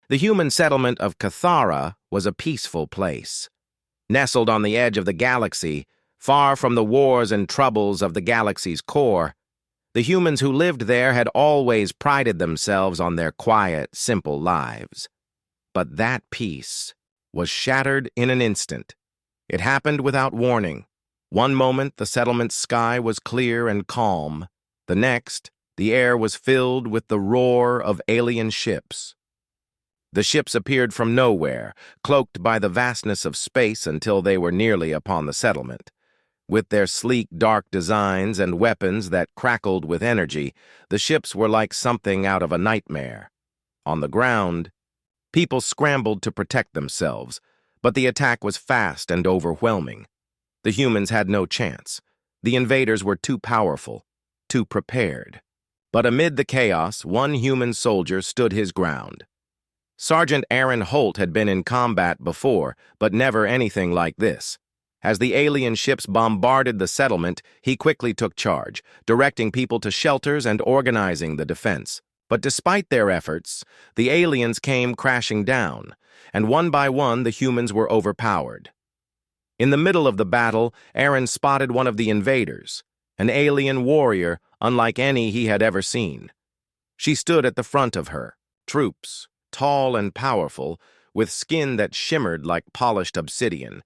The human settlement of Cathara was a peaceful place. Nestled on the edge of the galaxy, far from the wars and troubles of the galaxy's core, the humans who lived there had always prided themselves on their quiet, simple lives. But that peace was shattered in an instant. It happened without warning. One moment, the settlement's sky was clear and calm. The next, the air was filled with the roar of alien ships. The ships appeared from nowhere, cloaked by the vastness of space until they were nearly upon the settlement. With their sleek, dark designs and weapons that crackled with energy, the ships were like something out of a nightmare. On the ground, people scrambled to protect themselves, but the attack was fast and overwhelming. The humans had no chance. The invaders were too powerful, too prepared. But amid the chaos, one human soldier stood his ground. Sergeant Aaron Holt had been in combat before, but never anything like this. As the alien ships bombarded the settlement, he quickly took charge, directing people to shelters and organizing the defense. But despite their efforts, the aliens came crashing down, and one by one the humans were overpowered. In the middle of the battle, Aaron spotted one of the invaders, an alien warrior unlike any he had ever seen. She stood at the front of her troops, tall and powerful, with skin that shimmered like polished obsidian.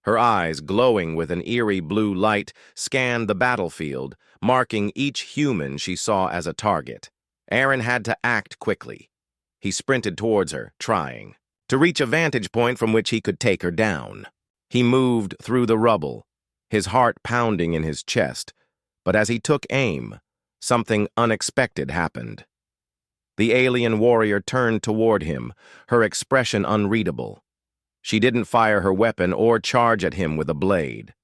Her eyes, glowing with an eerie blue light, scanned the battlefield, marking each human she saw as a target. Aaron had to act quickly. He sprinted towards her, trying to reach a vantage point from which he could take her down. He moved through the rubble, his heart pounding in his chest, but as he took aim, something unexpected happened. The alien warrior turned toward him, her expression unreadable. She didn't fire her weapon or charge at him with a blade.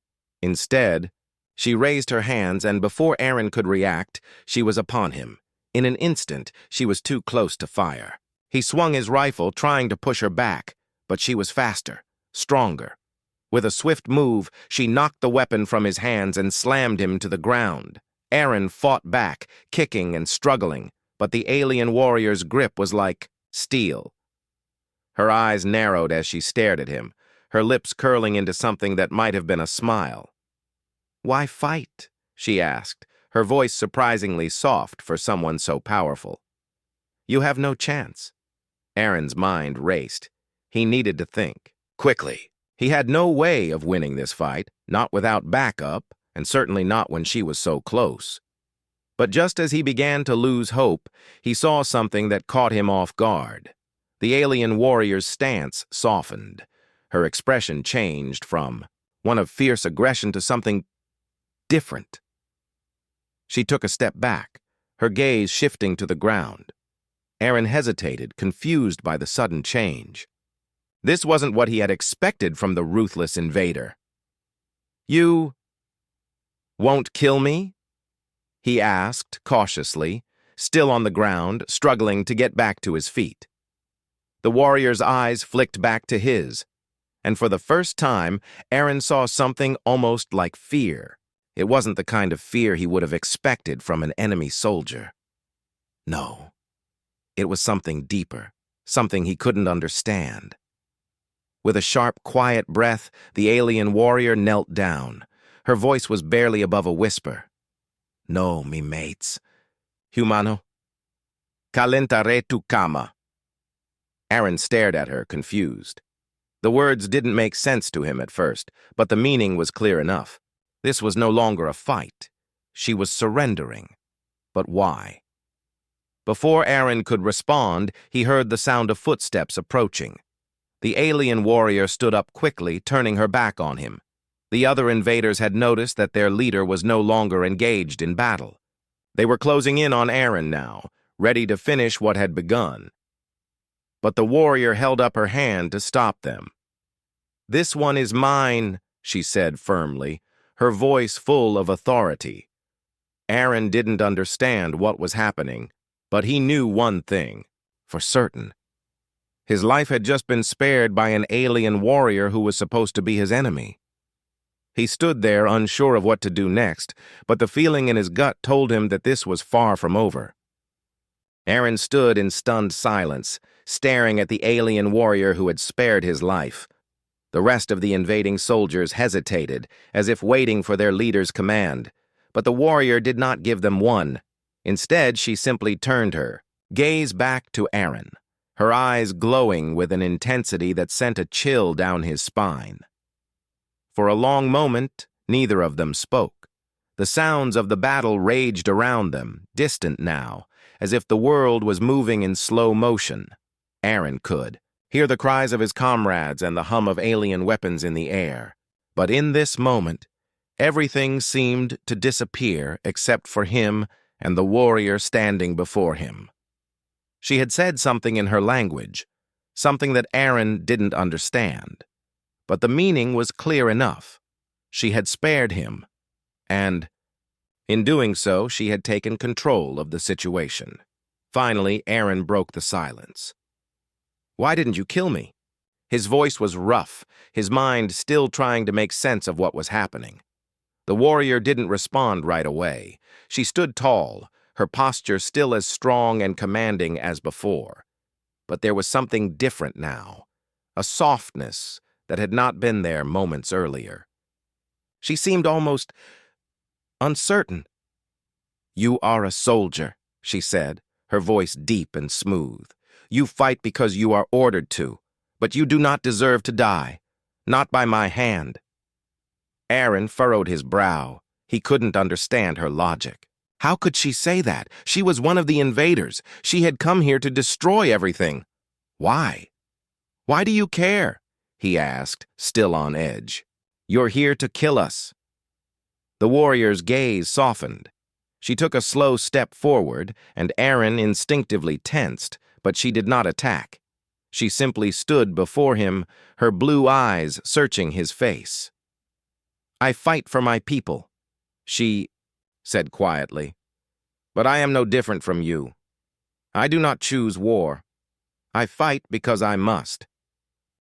Instead, she raised her hands, and before Aaron could react, she was upon him. In an instant, she was too close to fire. He swung his rifle, trying to push her back, but she was faster, stronger. With a swift move, she knocked the weapon from his hands and slammed him to the ground. Aaron fought back, kicking and struggling, but the alien warrior's grip was like steel. Her eyes narrowed as she stared at him, her lips curling into something that might have been a smile. "Why fight?" she asked, her voice surprisingly soft for someone so powerful. "You have no chance." Aaron's mind raced. He needed to think quickly. He had no way of winning this fight, not without backup, and certainly not when she was so close. But just as he began to lose hope, he saw something that caught him off guard. The alien warrior's stance softened. Her expression changed from one of fierce aggression to something different. She took a step back, her gaze shifting to the ground. Aaron hesitated, confused by the sudden change. This wasn't what he had expected from the ruthless invader. "You won't kill me?" he asked cautiously, still on the ground, struggling to get back to his feet. The warrior's eyes flicked back to his, and for the first time, Aaron saw something almost like fear. It wasn't the kind of fear he would have expected from an enemy soldier. No, it was something deeper, something he couldn't understand. With a sharp, quiet breath, the alien warrior knelt down. Her voice was barely above a whisper. "No, mi mates. Humano. Calentaré tu cama." Aaron stared at her, confused. The words didn't make sense to him at first, but the meaning was clear enough. This was no longer a fight. She was surrendering. But why? Before Aaron could respond, he heard the sound of footsteps approaching. The alien warrior stood up quickly, turning her back on him. The other invaders had noticed that their leader was no longer engaged in battle. They were closing in on Aaron now, ready to finish what had begun. But the warrior held up her hand to stop them. "This one is mine," she said firmly, her voice full of authority. Aaron didn't understand what was happening, but he knew one thing, for certain. His life had just been spared by an alien warrior who was supposed to be his enemy. He stood there unsure of what to do next, but the feeling in his gut told him that this was far from over. Aaron stood in stunned silence, staring at the alien warrior who had spared his life. The rest of the invading soldiers hesitated, as if waiting for their leader's command. But the warrior did not give them one. Instead, she simply turned her gaze back to Aaron, her eyes glowing with an intensity that sent a chill down his spine. For a long moment, neither of them spoke. The sounds of the battle raged around them, distant now, as if the world was moving in slow motion. Aaron could hear the cries of his comrades and the hum of alien weapons in the air. But in this moment, everything seemed to disappear except for him and the warrior standing before him. She had said something in her language, something that Aaron didn't understand. But the meaning was clear enough. She had spared him, and in doing so, she had taken control of the situation. Finally, Aaron broke the silence. "Why didn't you kill me?" His voice was rough, his mind still trying to make sense of what was happening. The warrior didn't respond right away. She stood tall, her posture still as strong and commanding as before. But there was something different now, a softness that had not been there moments earlier. She seemed almost uncertain. "You are a soldier," she said, her voice deep and smooth. "You fight because you are ordered to, but you do not deserve to die, not by my hand." Aaron furrowed his brow. He couldn't understand her logic. How could she say that? She was one of the invaders. She had come here to destroy everything. Why? "Why do you care?" he asked, still on edge. "You're here to kill us." The warrior's gaze softened. She took a slow step forward, and Aaron instinctively tensed, but she did not attack. She simply stood before him, her blue eyes searching his face. "I fight for my people," she said quietly. "But I am no different from you. I do not choose war. I fight because I must."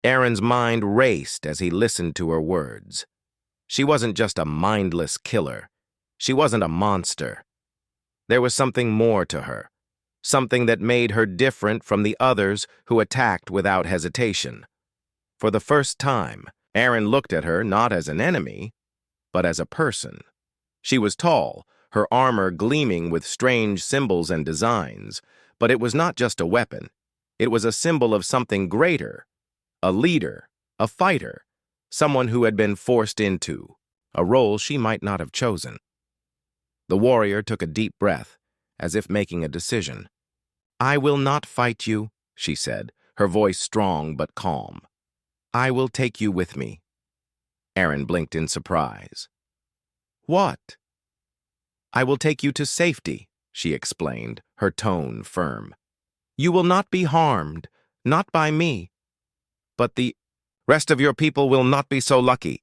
Aaron's mind raced as he listened to her words. She wasn't just a mindless killer. She wasn't a monster. There was something more to her, something that made her different from the others who attacked without hesitation. For the first time, Aaron looked at her not as an enemy, but as a person. She was tall, her armor gleaming with strange symbols and designs, but it was not just a weapon. It was a symbol of something greater, a leader, a fighter, someone who had been forced into a role she might not have chosen. The warrior took a deep breath, as if making a decision. "I will not fight you," she said, her voice strong but calm. "I will take you with me." Aaron blinked in surprise. "What?" "I will take you to safety," she explained, her tone firm. "You will not be harmed, not by me. But the rest of your people will not be so lucky."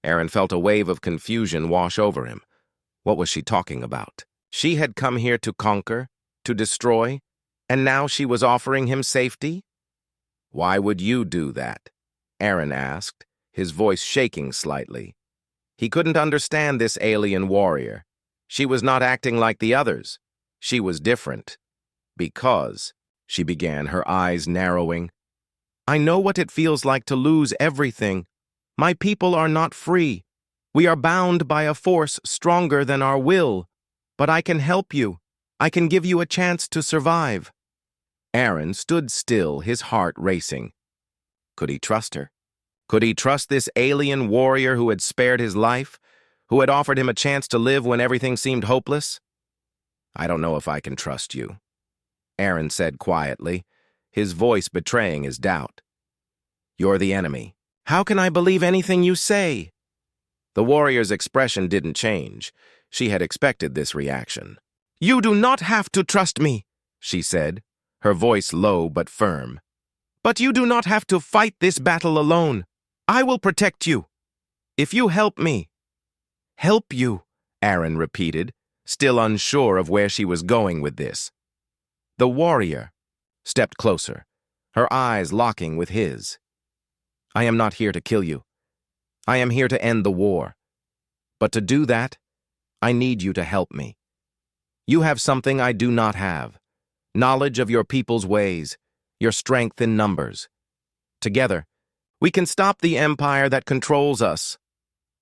Aaron felt a wave of confusion wash over him. What was she talking about? She had come here to conquer, to destroy, and now she was offering him safety? "Why would you do that?" Aaron asked, his voice shaking slightly. He couldn't understand this alien warrior. She was not acting like the others. She was different. "Because," she began, her eyes narrowing, "I know what it feels like to lose everything. My people are not free. We are bound by a force stronger than our will. But I can help you. I can give you a chance to survive." Aaron stood still, his heart racing. Could he trust her? Could he trust this alien warrior who had spared his life, who had offered him a chance to live when everything seemed hopeless? "I don't know if I can trust you," Aaron said quietly, his voice betraying his doubt. "You're the enemy." "How can I believe anything you say?" The warrior's expression didn't change. She had expected this reaction. "You do not have to trust me," she said, her voice low but firm. "But you do not have to fight this battle alone. I will protect you. If you help me." "Help you," Aaron repeated, still unsure of where she was going with this. The warrior stepped closer, her eyes locking with his. "I am not here to kill you. I am here to end the war. But to do that, I need you to help me. You have something I do not have, knowledge of your people's ways, your strength in numbers. Together, we can stop the empire that controls us."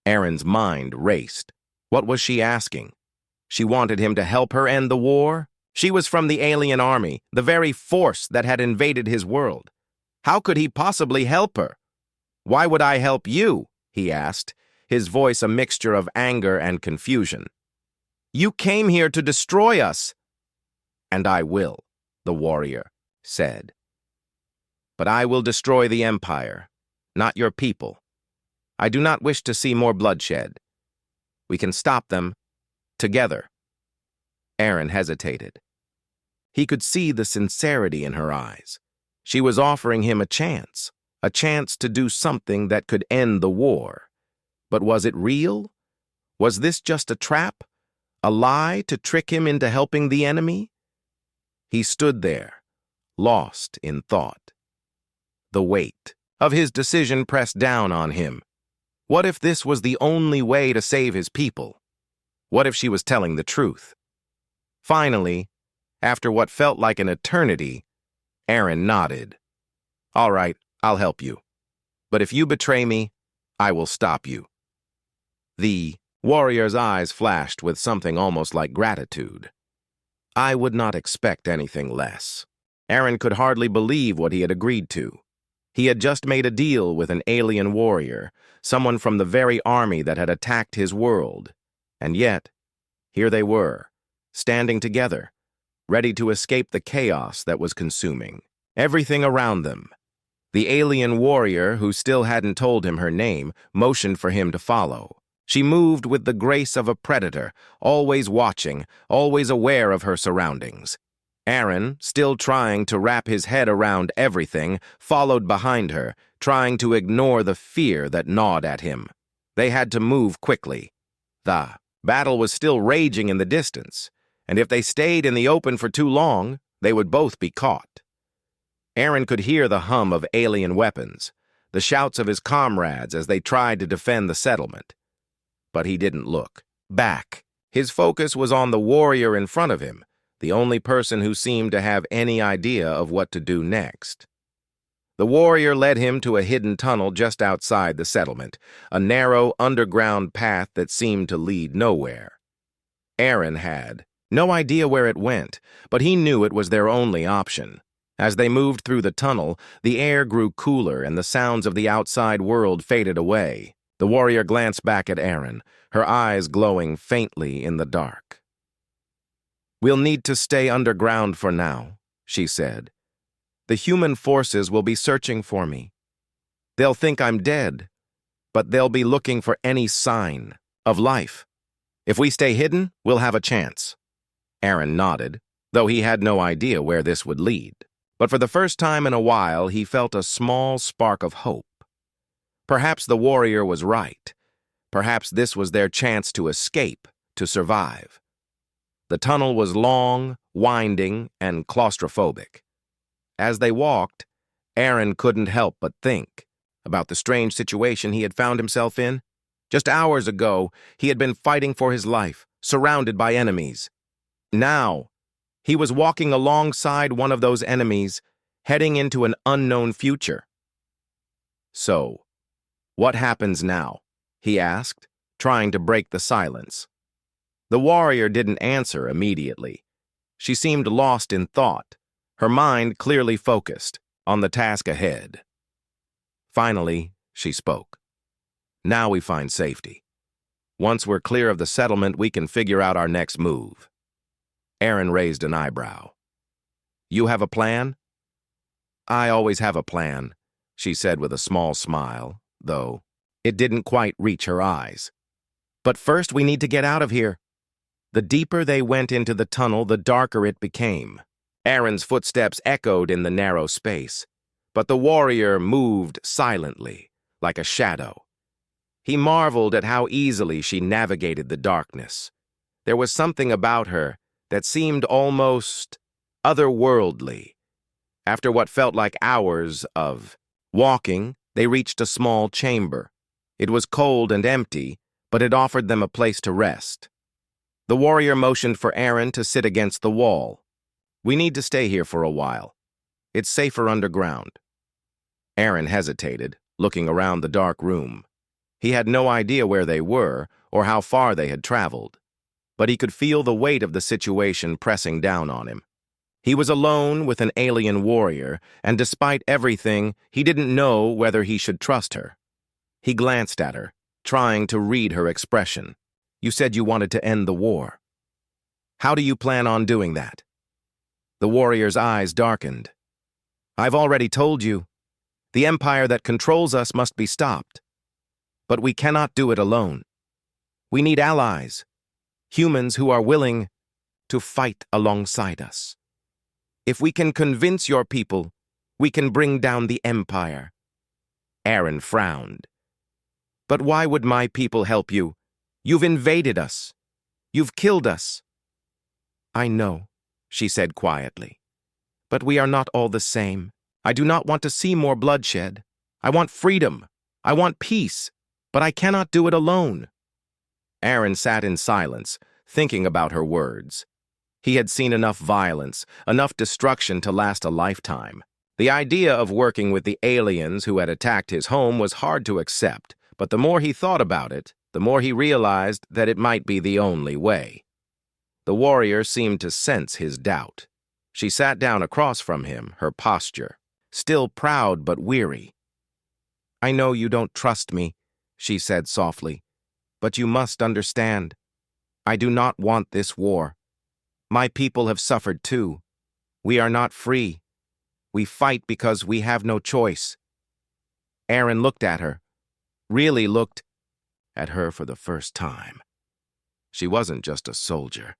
Aaron's mind raced. What was she asking? She wanted him to help her end the war? She was from the alien army, the very force that had invaded his world. How could he possibly help her? "Why would I help you?" he asked, his voice a mixture of anger and confusion. "You came here to destroy us." "And I will," the warrior said. "But I will destroy the empire, not your people. I do not wish to see more bloodshed. We can stop them together." Aaron hesitated. He could see the sincerity in her eyes. She was offering him a chance to do something that could end the war. But was it real? Was this just a trap? A lie to trick him into helping the enemy? He stood there, lost in thought. The weight of his decision pressed down on him. What if this was the only way to save his people? What if she was telling the truth? Finally, after what felt like an eternity, Aaron nodded. "All right, I'll help you. But if you betray me, I will stop you." The warrior's eyes flashed with something almost like gratitude. I would not expect anything less. Aaron could hardly believe what he had agreed to. He had just made a deal with an alien warrior, someone from the very army that had attacked his world. And yet, here they were, standing together, ready to escape the chaos that was consuming everything around them. The alien warrior, who still hadn't told him her name, motioned for him to follow. She moved with the grace of a predator, always watching, always aware of her surroundings. Aaron, still trying to wrap his head around everything, followed behind her, trying to ignore the fear that gnawed at him. They had to move quickly. The battle was still raging in the distance, and if they stayed in the open for too long, they would both be caught. Aaron could hear the hum of alien weapons, the shouts of his comrades as they tried to defend the settlement. But he didn't look back. His focus was on the warrior in front of him, the only person who seemed to have any idea of what to do next. The warrior led him to a hidden tunnel just outside the settlement, a narrow underground path that seemed to lead nowhere. Aaron had no idea where it went, but he knew it was their only option. As they moved through the tunnel, the air grew cooler and the sounds of the outside world faded away. The warrior glanced back at Aaron, her eyes glowing faintly in the dark. "We'll need to stay underground for now," she said. "The human forces will be searching for me. They'll think I'm dead, but they'll be looking for any sign of life. If we stay hidden, we'll have a chance." Aaron nodded, though he had no idea where this would lead. But for the first time in a while, he felt a small spark of hope. Perhaps the warrior was right. Perhaps this was their chance to escape, to survive. The tunnel was long, winding, and claustrophobic. As they walked, Aaron couldn't help but think about the strange situation he had found himself in. Just hours ago, he had been fighting for his life, surrounded by enemies. Now, he was walking alongside one of those enemies, heading into an unknown future. "So, what happens now?" he asked, trying to break the silence. The warrior didn't answer immediately. She seemed lost in thought, her mind clearly focused on the task ahead. Finally, she spoke. "Now we find safety. Once we're clear of the settlement, we can figure out our next move." Aaron raised an eyebrow. "You have a plan?" "I always have a plan," she said with a small smile, though it didn't quite reach her eyes. "But first we need to get out of here." The deeper they went into the tunnel, the darker it became. Aaron's footsteps echoed in the narrow space, but the warrior moved silently, like a shadow. He marveled at how easily she navigated the darkness. There was something about her that seemed almost otherworldly. After what felt like hours of walking, they reached a small chamber. It was cold and empty, but it offered them a place to rest. The warrior motioned for Aaron to sit against the wall. "We need to stay here for a while. It's safer underground. Aaron hesitated, looking around the dark room. He had no idea where they were or how far they had traveled, but he could feel the weight of the situation pressing down on him. He was alone with an alien warrior, and despite everything, he didn't know whether he should trust her. He glanced at her, trying to read her expression. You said you wanted to end the war. How do you plan on doing that? The warrior's eyes darkened. I've already told you. The empire that controls us must be stopped. But we cannot do it alone. We need allies, humans who are willing to fight alongside us. If we can convince your people, we can bring down the empire. Aaron frowned. But why would my people help you? You've invaded us. You've killed us. I know, she said quietly. But we are not all the same. I do not want to see more bloodshed. I want freedom. I want peace. But I cannot do it alone. Aaron sat in silence, thinking about her words. He had seen enough violence, enough destruction to last a lifetime. The idea of working with the aliens who had attacked his home was hard to accept, but the more he thought about it, the more he realized that it might be the only way. The warrior seemed to sense his doubt. She sat down across from him, her posture, still proud but weary. I know you don't trust me, she said softly, but you must understand. I do not want this war. My people have suffered too. We are not free. We fight because we have no choice. Aaron looked at her, really looked at her for the first time. She wasn't just a soldier.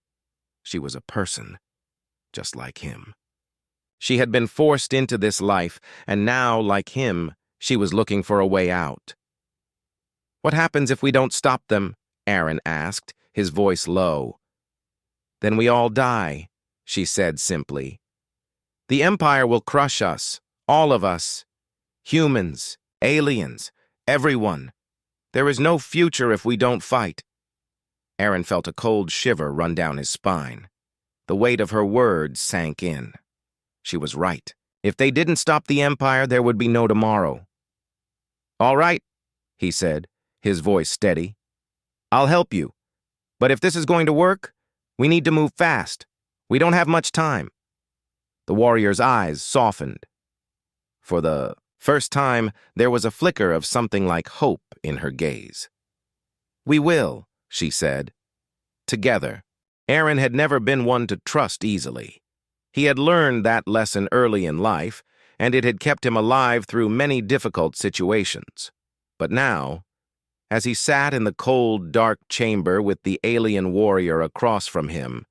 She was a person, just like him. She had been forced into this life, and now, like him, she was looking for a way out. What happens if we don't stop them? Aaron asked, his voice low. Then we all die, she said simply. The Empire will crush us, all of us. Humans, aliens, everyone. There is no future if we don't fight. Aaron felt a cold shiver run down his spine. The weight of her words sank in. She was right. If they didn't stop the Empire, there would be no tomorrow. All right, he said, his voice steady. I'll help you. But if this is going to work, we need to move fast. We don't have much time. The warrior's eyes softened. For the first time, there was a flicker of something like hope in her gaze. We will, she said. Together. Aaron had never been one to trust easily. He had learned that lesson early in life, and it had kept him alive through many difficult situations. But now, as he sat in the cold, dark chamber with the alien warrior across from him,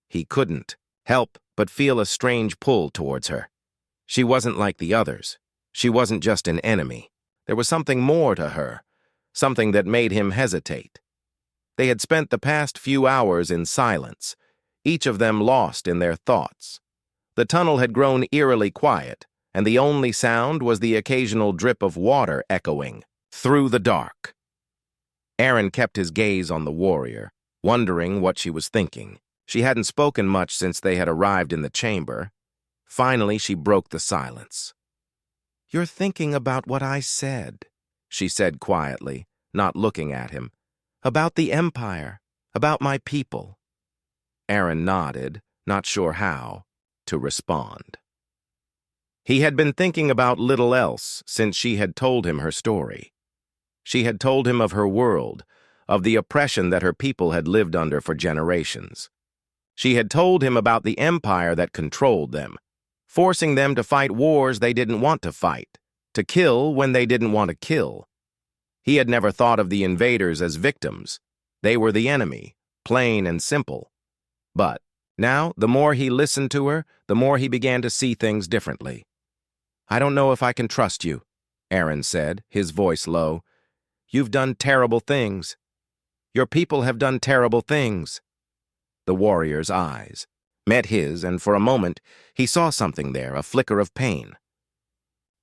he couldn't help but feel a strange pull towards her. She wasn't like the others. She wasn't just an enemy. There was something more to her, something that made him hesitate. They had spent the past few hours in silence, each of them lost in their thoughts. The tunnel had grown eerily quiet, and the only sound was the occasional drip of water echoing through the dark. Aaron kept his gaze on the warrior, wondering what she was thinking. She hadn't spoken much since they had arrived in the chamber. Finally, she broke the silence. You're thinking about what I said, she said quietly, not looking at him. About the Empire, about my people. Aaron nodded, not sure how to respond. He had been thinking about little else since she had told him her story. She had told him of her world, of the oppression that her people had lived under for generations. She had told him about the empire that controlled them, forcing them to fight wars they didn't want to fight, to kill when they didn't want to kill. He had never thought of the invaders as victims. They were the enemy, plain and simple. But now, the more he listened to her, the more he began to see things differently. I don't know if I can trust you, Aaron said, his voice low. You've done terrible things. Your people have done terrible things. The warrior's eyes met his, and for a moment, he saw something there, a flicker of pain.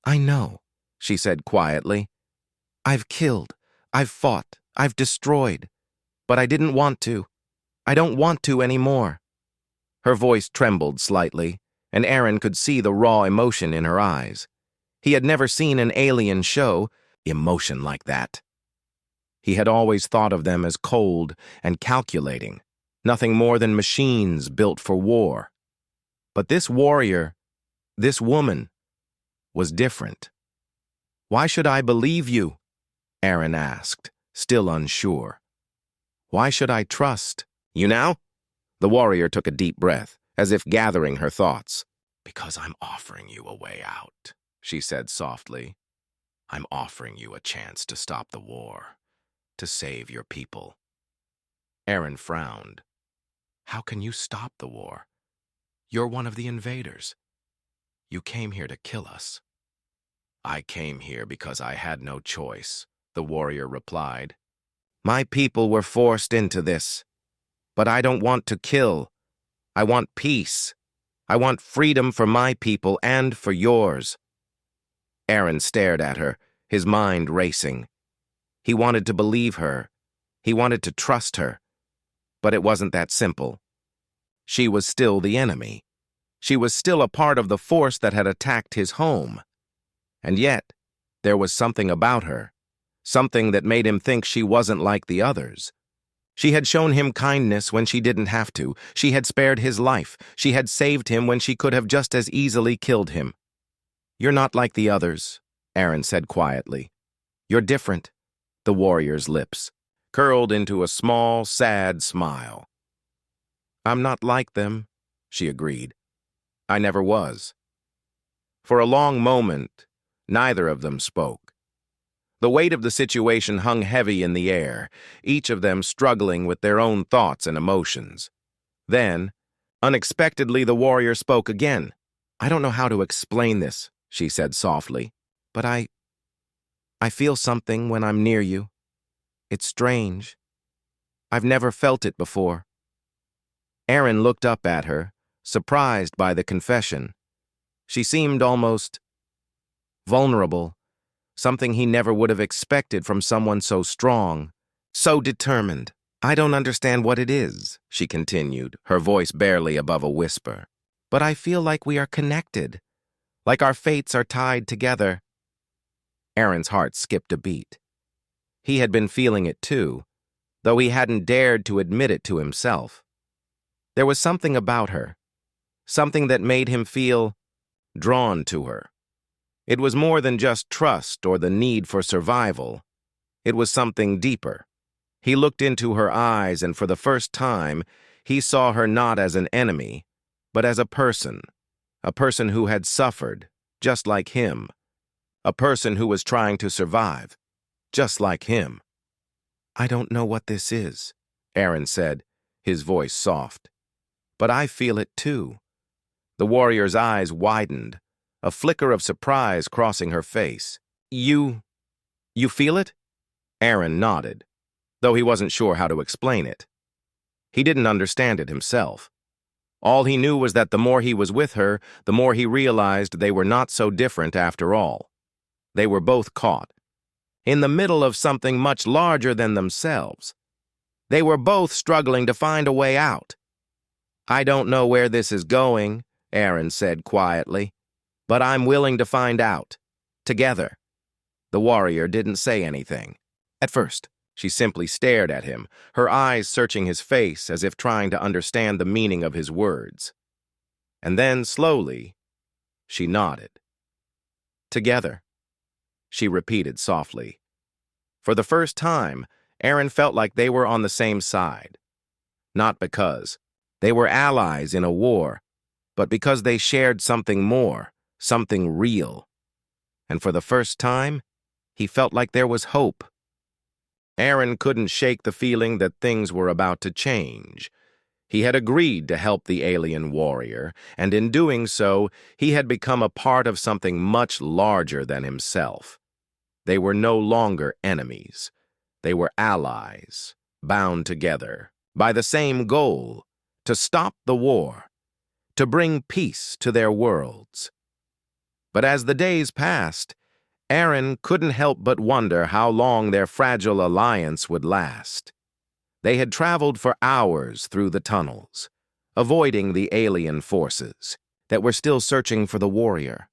I know, she said quietly. I've killed, I've fought, I've destroyed, but I didn't want to. I don't want to anymore. Her voice trembled slightly, and Aaron could see the raw emotion in her eyes. He had never seen an alien show emotion like that. He had always thought of them as cold and calculating, nothing more than machines built for war. But this warrior, this woman, was different. "Why should I believe you?" Aaron asked, still unsure. "Why should I trust you now?" The warrior took a deep breath, as if gathering her thoughts. "Because I'm offering you a way out," she said softly. "I'm offering you a chance to stop the war, to save your people." Aaron frowned. "How can you stop the war? You're one of the invaders. You came here to kill us." "I came here because I had no choice," the warrior replied. "My people were forced into this. But I don't want to kill. I want peace. I want freedom for my people and for yours." Aaron stared at her, his mind racing. He wanted to believe her. He wanted to trust her. But it wasn't that simple. She was still the enemy. She was still a part of the force that had attacked his home. And yet, there was something about her, something that made him think she wasn't like the others. She had shown him kindness when she didn't have to. She had spared his life. She had saved him when she could have just as easily killed him. "You're not like the others," Aaron said quietly. "You're different." The warrior's lips curled into a small, sad smile. "I'm not like them," she agreed. "I never was." For a long moment, neither of them spoke. The weight of the situation hung heavy in the air, each of them struggling with their own thoughts and emotions. Then, unexpectedly, the warrior spoke again. "I don't know how to explain this," she said softly, "but I feel something when I'm near you. It's strange. I've never felt it before." Aaron looked up at her, surprised by the confession. She seemed almost vulnerable, something he never would have expected from someone so strong, so determined. "I don't understand what it is," she continued, her voice barely above a whisper. "But I feel like we are connected, like our fates are tied together." Aaron's heart skipped a beat. He had been feeling it too, though he hadn't dared to admit it to himself. There was something about her, something that made him feel drawn to her. It was more than just trust or the need for survival. It was something deeper. He looked into her eyes, and for the first time, he saw her not as an enemy, but as a person who had suffered, just like him, a person who was trying to survive, just like him. "I don't know what this is," Aaron said, his voice soft. "But I feel it too." The warrior's eyes widened, a flicker of surprise crossing her face. You feel it?" Aaron nodded, though he wasn't sure how to explain it. He didn't understand it himself. All he knew was that the more he was with her, the more he realized they were not so different after all. They were both caught, in the middle of something much larger than themselves. They were both struggling to find a way out. "I don't know where this is going," Aaron said quietly, "but I'm willing to find out. Together." The warrior didn't say anything. At first, she simply stared at him, her eyes searching his face as if trying to understand the meaning of his words. And then, slowly, she nodded. "Together," she repeated softly. For the first time, Aaron felt like they were on the same side. Not because they were allies in a war, but because they shared something more, something real. And for the first time, he felt like there was hope. Aaron couldn't shake the feeling that things were about to change. He had agreed to help the alien warrior, and in doing so, he had become a part of something much larger than himself. They were no longer enemies. They were allies, bound together by the same goal: to stop the war, to bring peace to their worlds. But as the days passed, Aaron couldn't help but wonder how long their fragile alliance would last. They had traveled for hours through the tunnels, avoiding the alien forces, that were still searching for the warrior.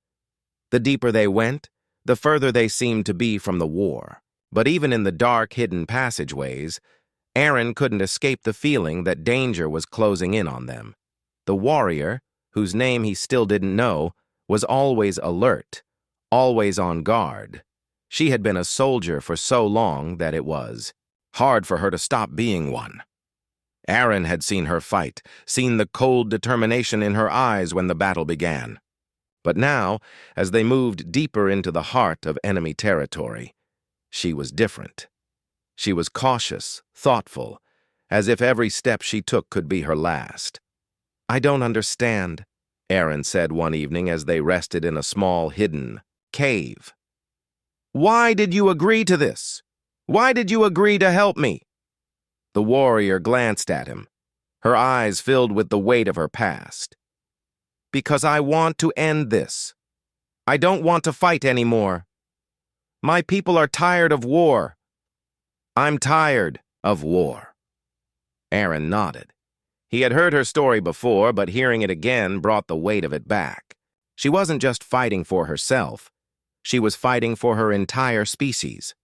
The deeper they went, the further they seemed to be from the war. But even in the dark, hidden passageways, Aaron couldn't escape the feeling that danger was closing in on them. The warrior, whose name he still didn't know, was always alert, always on guard. She had been a soldier for so long that it was hard for her to stop being one. Aaron had seen her fight, seen the cold determination in her eyes when the battle began. But now, as they moved deeper into the heart of enemy territory, she was different. She was cautious, thoughtful, as if every step she took could be her last. "I don't understand," Aaron said one evening as they rested in a small, hidden cave. "Why did you agree to this? Why did you agree to help me?" The warrior glanced at him, her eyes filled with the weight of her past. "Because I want to end this. I don't want to fight anymore. My people are tired of war. I'm tired of war." Aaron nodded. He had heard her story before, but hearing it again brought the weight of it back. She wasn't just fighting for herself. She was fighting for her entire species.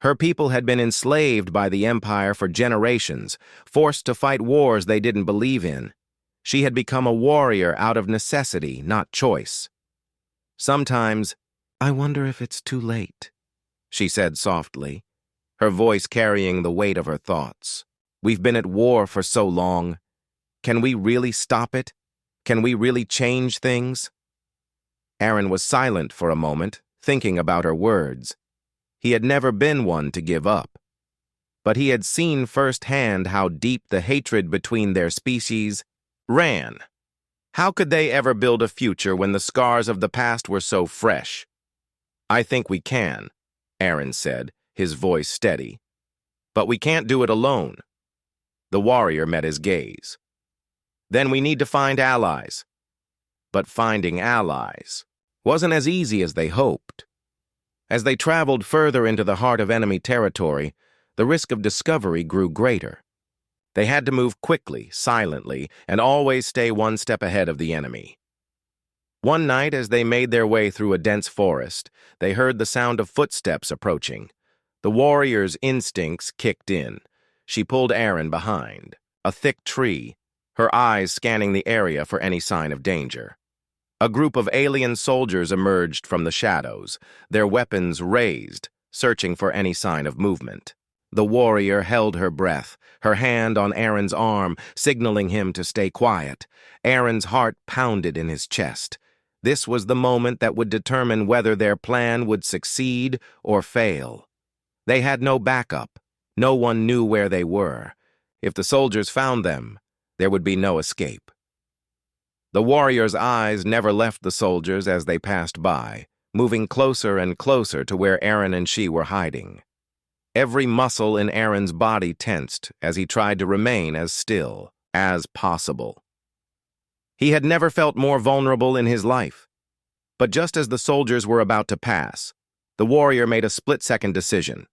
Her people had been enslaved by the Empire for generations, forced to fight wars they didn't believe in. She had become a warrior out of necessity, not choice. "Sometimes, I wonder if it's too late," she said softly, her voice carrying the weight of her thoughts. "We've been at war for so long. Can we really stop it? Can we really change things?" Aaron was silent for a moment, thinking about her words. He had never been one to give up. But he had seen firsthand how deep the hatred between their species ran. How could they ever build a future when the scars of the past were so fresh? "I think we can," Aaron said, his voice steady. "But we can't do it alone." The warrior met his gaze. "Then we need to find allies." But finding allies wasn't as easy as they hoped. As they traveled further into the heart of enemy territory, the risk of discovery grew greater. They had to move quickly, silently, and always stay one step ahead of the enemy. One night, as they made their way through a dense forest, they heard the sound of footsteps approaching. The warrior's instincts kicked in. She pulled Aaron behind, a thick tree, her eyes scanning the area for any sign of danger. A group of alien soldiers emerged from the shadows, their weapons raised, searching for any sign of movement. The warrior held her breath, her hand on Aaron's arm, signaling him to stay quiet. Aaron's heart pounded in his chest. This was the moment that would determine whether their plan would succeed or fail. They had no backup. No one knew where they were. If the soldiers found them, there would be no escape. The warrior's eyes never left the soldiers as they passed by, moving closer and closer to where Aaron and she were hiding. Every muscle in Aaron's body tensed as he tried to remain as still as possible. He had never felt more vulnerable in his life. But just as the soldiers were about to pass, the warrior made a split-second decision.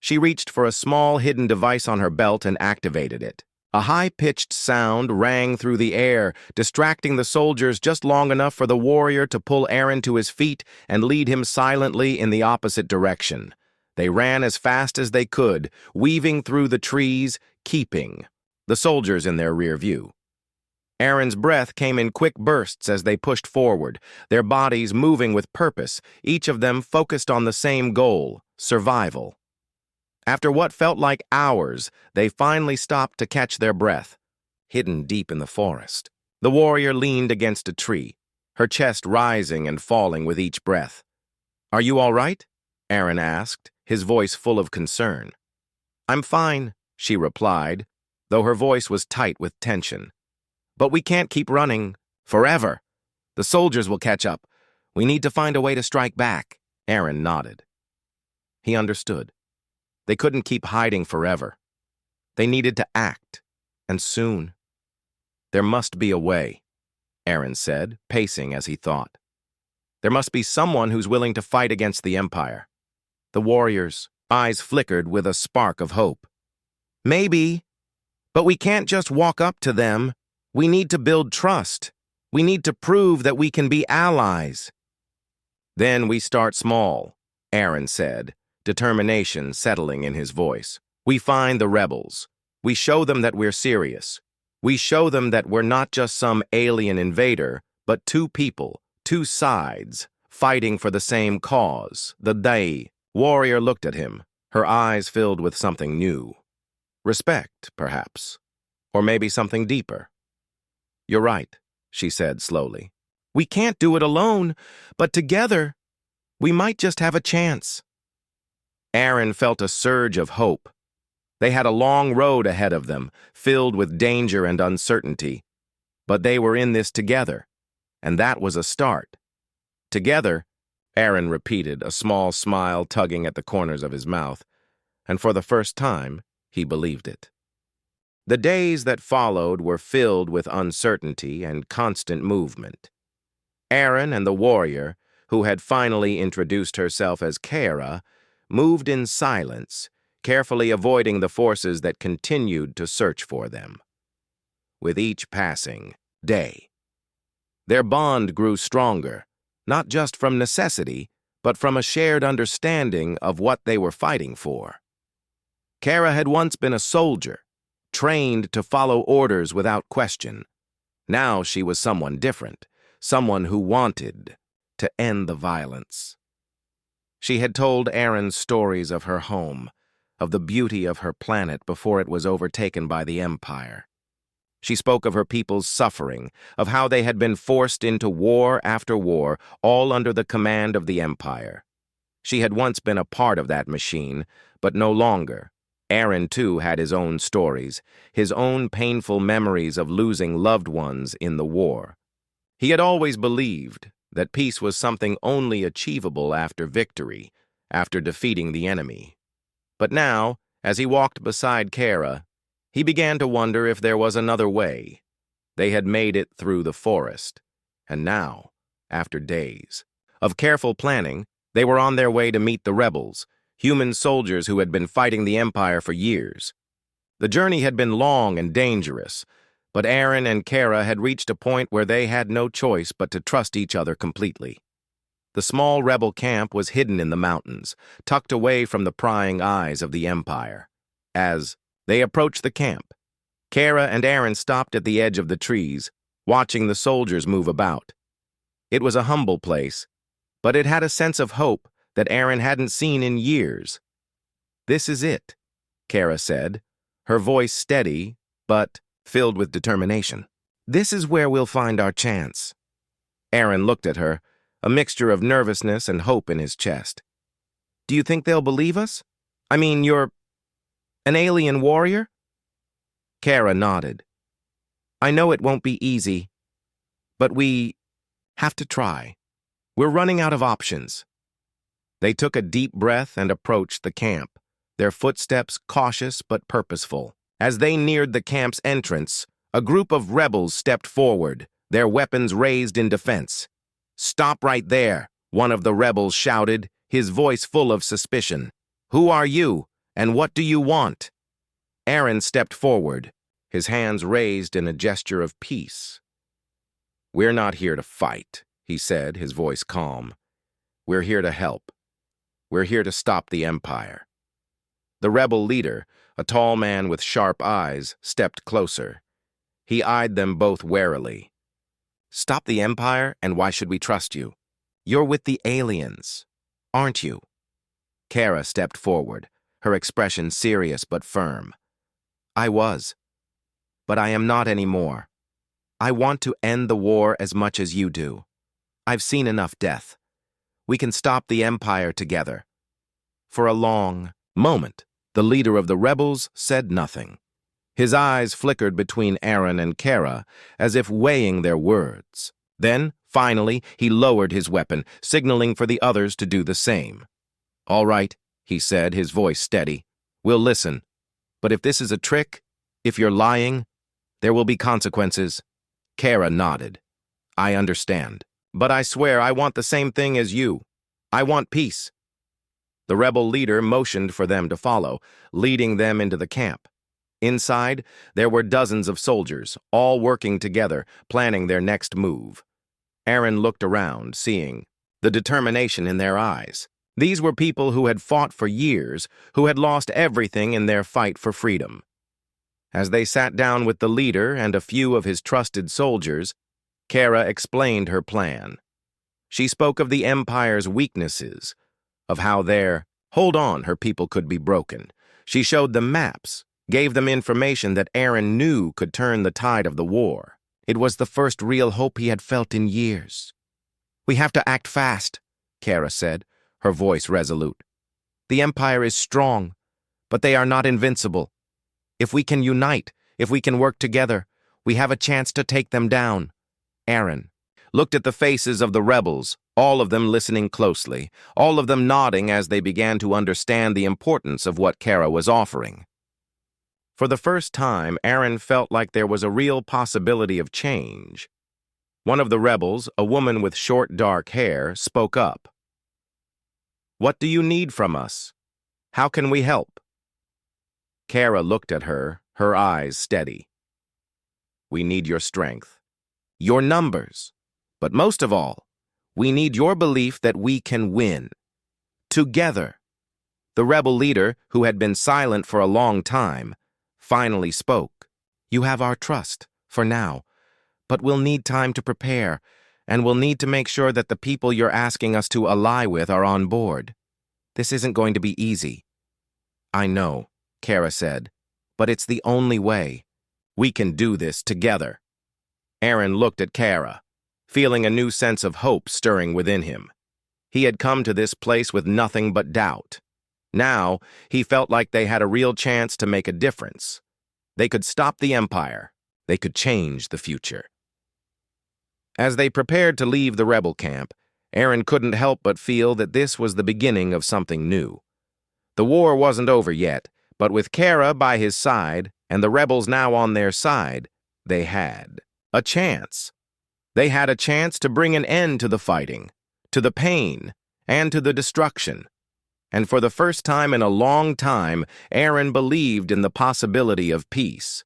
She reached for a small hidden device on her belt and activated it. A high-pitched sound rang through the air, distracting the soldiers just long enough for the warrior to pull Aaron to his feet and lead him silently in the opposite direction. They ran as fast as they could, weaving through the trees, keeping the soldiers in their rear view. Aaron's breath came in quick bursts as they pushed forward, their bodies moving with purpose, each of them focused on the same goal, survival. After what felt like hours, they finally stopped to catch their breath, hidden deep in the forest. The warrior leaned against a tree, her chest rising and falling with each breath. "Are you all right?" Aaron asked, his voice full of concern. "I'm fine," she replied, though her voice was tight with tension. "But we can't keep running forever. The soldiers will catch up. We need to find a way to strike back." Aaron nodded. He understood. They couldn't keep hiding forever. They needed to act, and soon. "There must be a way," Aaron said, pacing as he thought. "There must be someone who's willing to fight against the Empire." The warrior's eyes flickered with a spark of hope. "Maybe, but we can't just walk up to them. We need to build trust. We need to prove that we can be allies." "Then we start small," Aaron said, determination settling in his voice. "We find the rebels. We show them that we're serious. We show them that we're not just some alien invader, but two people, two sides, fighting for the same cause, the they." Warrior looked at him, her eyes filled with something new. Respect, perhaps. Or maybe something deeper. "You're right," she said slowly. "We can't do it alone, but together, we might just have a chance." Aaron felt a surge of hope. They had a long road ahead of them, filled with danger and uncertainty. But they were in this together, and that was a start. "Together," Aaron repeated, a small smile tugging at the corners of his mouth, and for the first time, he believed it. The days that followed were filled with uncertainty and constant movement. Aaron and the warrior, who had finally introduced herself as Kara, moved in silence, carefully avoiding the forces that continued to search for them. With each passing day, their bond grew stronger, not just from necessity, but from a shared understanding of what they were fighting for. Kara had once been a soldier, trained to follow orders without question. Now she was someone different, someone who wanted to end the violence. She had told Aaron stories of her home, of the beauty of her planet before it was overtaken by the Empire. She spoke of her people's suffering, of how they had been forced into war after war, all under the command of the Empire. She had once been a part of that machine, but no longer. Aaron, too, had his own stories, his own painful memories of losing loved ones in the war. He had always believed that peace was something only achievable after victory, after defeating the enemy. But now, as he walked beside Kara, he began to wonder if there was another way. They had made it through the forest, and now, after days of careful planning, they were on their way to meet the rebels, human soldiers who had been fighting the Empire for years. The journey had been long and dangerous, but Aaron and Kara had reached a point where they had no choice but to trust each other completely. The small rebel camp was hidden in the mountains, tucked away from the prying eyes of the Empire. As they approached the camp, Kara and Aaron stopped at the edge of the trees, watching the soldiers move about. It was a humble place, but it had a sense of hope that Aaron hadn't seen in years. "This is it," Kara said, her voice steady, but filled with determination. "This is where we'll find our chance." Aaron looked at her, a mixture of nervousness and hope in his chest. "Do you think they'll believe us? I mean, you're an alien warrior?" Kara nodded. "I know it won't be easy, but we have to try. We're running out of options." They took a deep breath and approached the camp, their footsteps cautious but purposeful. As they neared the camp's entrance, a group of rebels stepped forward, their weapons raised in defense. "Stop right there," one of the rebels shouted, his voice full of suspicion. "Who are you, and what do you want?" Aaron stepped forward, his hands raised in a gesture of peace. "We're not here to fight," he said, his voice calm. "We're here to help. We're here to stop the Empire." The rebel leader, a tall man with sharp eyes, stepped closer. He eyed them both warily. "Stop the Empire, and why should we trust you? You're with the aliens, aren't you?" Kara stepped forward, her expression serious but firm. "I was, but I am not anymore. I want to end the war as much as you do. I've seen enough death. We can stop the Empire together." For a long moment, the leader of the rebels said nothing. His eyes flickered between Aaron and Kara, as if weighing their words. Then, finally, he lowered his weapon, signaling for the others to do the same. "All right," he said, his voice steady. "We'll listen. But if this is a trick, if you're lying, there will be consequences." Kara nodded. "I understand. But I swear I want the same thing as you. I want peace." The rebel leader motioned for them to follow, leading them into the camp. Inside, there were dozens of soldiers, all working together, planning their next move. Aaron looked around, seeing the determination in their eyes. These were people who had fought for years, who had lost everything in their fight for freedom. As they sat down with the leader and a few of his trusted soldiers, Kara explained her plan. She spoke of the Empire's weaknesses, of how their hold on her people could be broken. She showed them maps, gave them information that Aaron knew could turn the tide of the war. It was the first real hope he had felt in years. "We have to act fast," Kara said, her voice resolute. "The Empire is strong, but they are not invincible. If we can unite, if we can work together, we have a chance to take them down." Aaron looked at the faces of the rebels, all of them listening closely, all of them nodding as they began to understand the importance of what Kara was offering. For the first time, Aaron felt like there was a real possibility of change. One of the rebels, a woman with short, dark hair, spoke up. "What do you need from us? How can we help?" Kara looked at her, her eyes steady. "We need your strength, your numbers, but most of all, we need your belief that we can win. Together." The rebel leader, who had been silent for a long time, finally spoke. "You have our trust, for now, but we'll need time to prepare, and we'll need to make sure that the people you're asking us to ally with are on board. This isn't going to be easy." "I know," Kara said, "but it's the only way. We can do this together." Aaron looked at Kara, feeling a new sense of hope stirring within him. He had come to this place with nothing but doubt. Now, he felt like they had a real chance to make a difference. They could stop the Empire. They could change the future. As they prepared to leave the rebel camp, Aaron couldn't help but feel that this was the beginning of something new. The war wasn't over yet, but with Kara by his side and the rebels now on their side, they had a chance. They had a chance to bring an end to the fighting, to the pain, and to the destruction. And for the first time in a long time, Aaron believed in the possibility of peace.